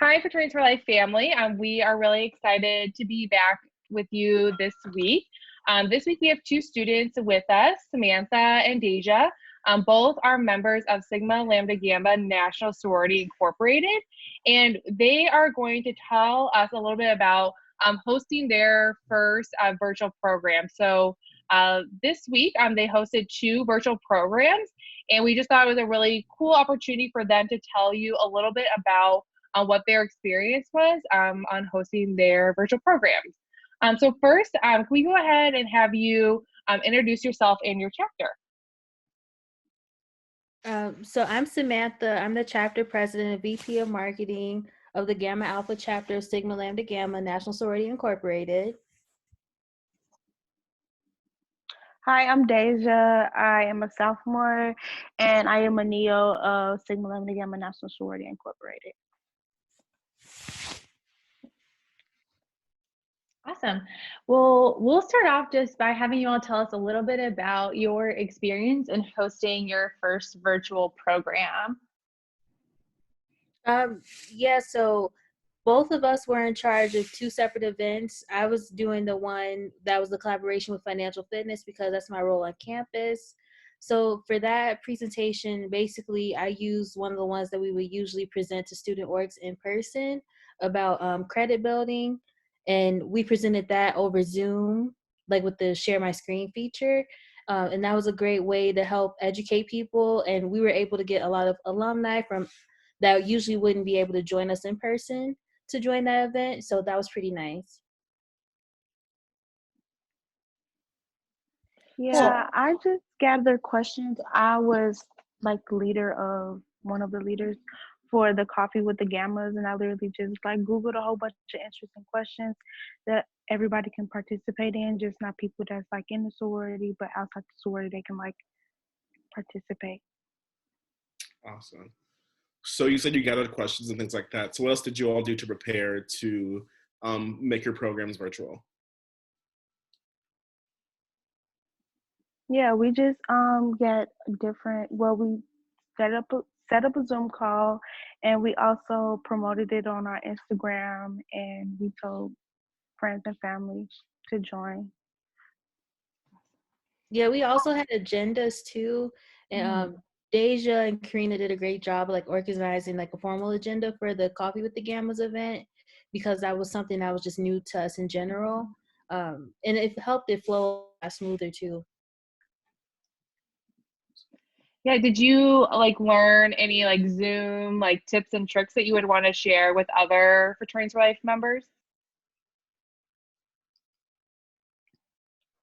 Hi, Fraternities for Life family. We are really excited to be back with you this week. This week we have two students with us, Samantha and Deja. Both are members of Sigma Lambda Gamma National Sorority Incorporated, and they are going to tell us a little bit about hosting their first virtual program. So this week they hosted two virtual programs, and we just thought it was a really cool opportunity for them to tell you a little bit about on what their experience was on hosting their virtual programs. So first, can we go ahead and have you introduce yourself and your chapter? So I'm Samantha. I'm the chapter president and VP of marketing of the Gamma Alpha chapter of Sigma Lambda Gamma National Sorority Incorporated. Hi, I'm Deja. I am a sophomore, and I am a NEO of Sigma Lambda Gamma National Sorority Incorporated. Awesome. Well, we'll start off just by having you all tell us a little bit about your experience in hosting your first virtual program. So both of us were in charge of two separate events. I was doing the one that was the collaboration with financial fitness because that's my role on campus. So for that presentation, basically I used one of the ones that we would usually present to student orgs in person about credit building. And we presented that over Zoom, like with the share my screen feature. And that was a great way to help educate people. And we were able to get a lot of alumni from that usually wouldn't be able to join us in person to join that event. So that was pretty nice. Yeah, I just gathered questions. I was like leader of one of the leaders for the Coffee with the Gammas, and I literally just like Googled a whole bunch of interesting questions that everybody can participate in, just not people that's like in the sorority, but outside the sorority they can like participate. Awesome. So you said you gathered questions and things like that. So what else did you all do to prepare to make your programs virtual? Yeah, we just get different. Well, we set up a Zoom call, and we also promoted it on our Instagram, and we told friends and family to join. Yeah, we also had agendas too. And Deja and Karina did a great job like organizing like a formal agenda for the Coffee with the Gammas event because that was something that was just new to us in general. And it helped it flow smoother too. Yeah, did you like learn any like Zoom like tips and tricks that you would want to share with other Fraternities for Life members?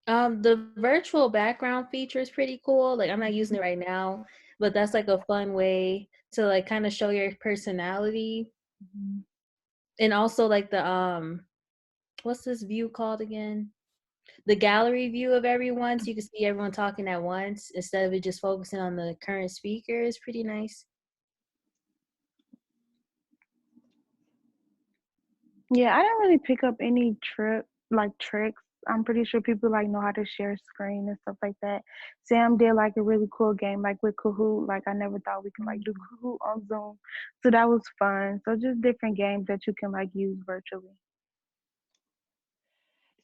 The virtual background feature is pretty cool. Like I'm not using it right now, but that's like a fun way to like kind of show your personality. And also like the what's this view called again? The gallery view of everyone, so you can see everyone talking at once instead of it just focusing on the current speaker is pretty nice. Yeah, I didn't really pick up any tricks. I'm pretty sure people like know how to share screen and stuff like that. Sam did like a really cool game like with Kahoot. Like I never thought we could like do Kahoot on Zoom. So that was fun. So just different games that you can like use virtually.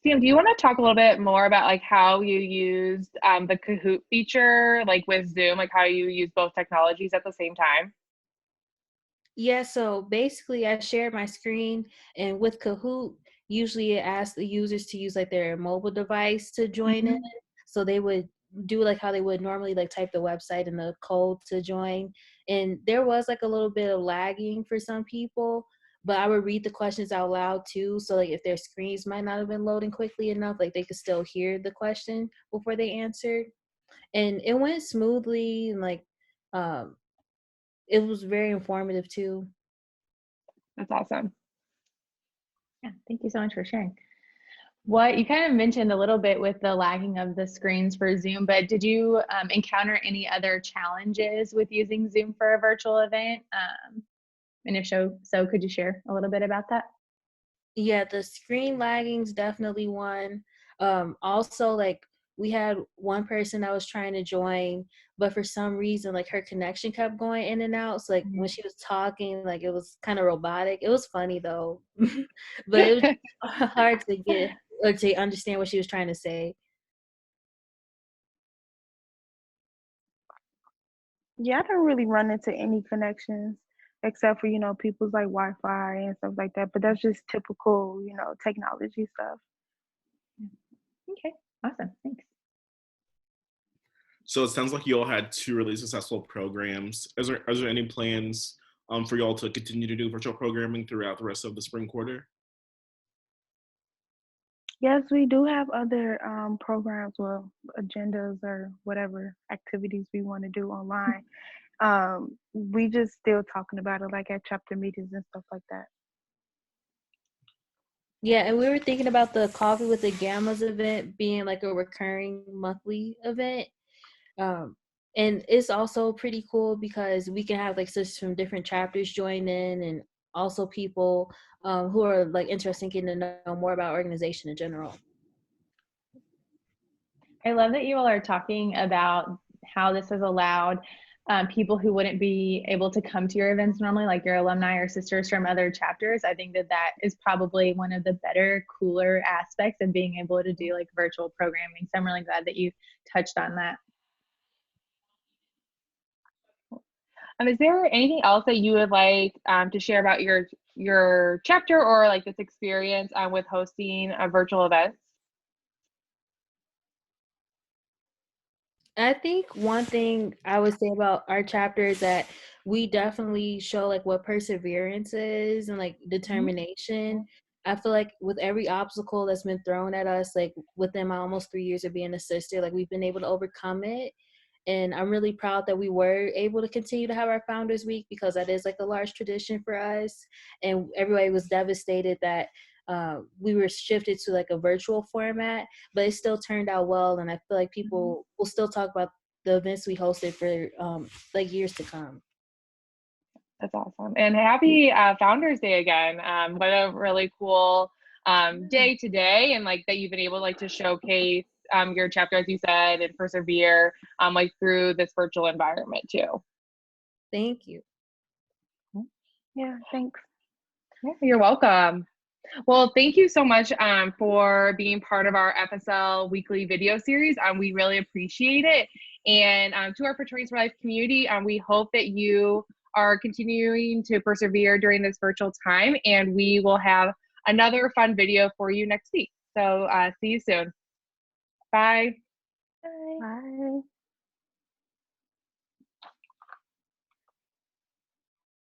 Sam, do you want to talk a little bit more about like how you used the Kahoot feature, like with Zoom, like how you use both technologies at the same time? Yeah, so basically I shared my screen, and with Kahoot, usually it asks the users to use like their mobile device to join in. So they would do like how they would normally like type the website and the code to join. And there was like a little bit of lagging for some people, but I would read the questions out loud too. So like if their screens might not have been loading quickly enough, like they could still hear the question before they answered. And it went smoothly and like um it was very informative too. That's awesome. Yeah, thank you so much for sharing. What you kind of mentioned a little bit with the lagging of the screens for Zoom, but did you encounter any other challenges with using Zoom for a virtual event? And if so, could you share a little bit about that? Yeah, the screen lagging's definitely one. Also, like we had one person that was trying to join, but for some reason, like her connection kept going in and out. So like when she was talking, like it was kind of robotic. It was funny though, but it was hard to get or to understand what she was trying to say. Yeah, I don't really run into any connections except for, people's like Wi-Fi and stuff like that. But that's just typical, technology stuff. Okay, awesome, thanks. So it sounds like you all had 2 really successful programs. Are there any plans for y'all to continue to do virtual programming throughout the rest of the spring quarter? Yes, we do have other programs, well, agendas or whatever activities we want to do online. We just still talking about it like at chapter meetings and stuff like that. Yeah, and we were thinking about the Coffee with the Gammas event being like a recurring monthly event. And it's also pretty cool because we can have like sisters from different chapters join in, and also people who are like interested in getting to know more about organization in general. I love that you all are talking about how this has allowed people who wouldn't be able to come to your events normally, like your alumni or sisters from other chapters. I think that that is probably one of the better, cooler aspects of being able to do like virtual programming. So I'm really glad that you touched on that. Is there anything else that you would like to share about your chapter or like this experience with hosting virtual events? I think one thing I would say about our chapter is that we definitely show like what perseverance is and like determination. I feel like with every obstacle that's been thrown at us, like within my almost 3 years of being a sister, like we've been able to overcome it. And I'm really proud that we were able to continue to have our Founders Week because that is like a large tradition for us. And everybody was devastated that we were shifted to like a virtual format, but it still turned out well. And I feel like people will still talk about the events we hosted for like years to come. That's awesome. And happy Founders Day again. What a really cool day today, and like that you've been able like to showcase your chapter, as you said, and persevere like through this virtual environment too. Thank you. Yeah, thanks. Yeah, you're welcome. Well, thank you so much for being part of our FSL weekly video series. We really appreciate it. And to our Fraternities for Life community, we hope that you are continuing to persevere during this virtual time, and we will have another fun video for you next week. So see you soon. Bye.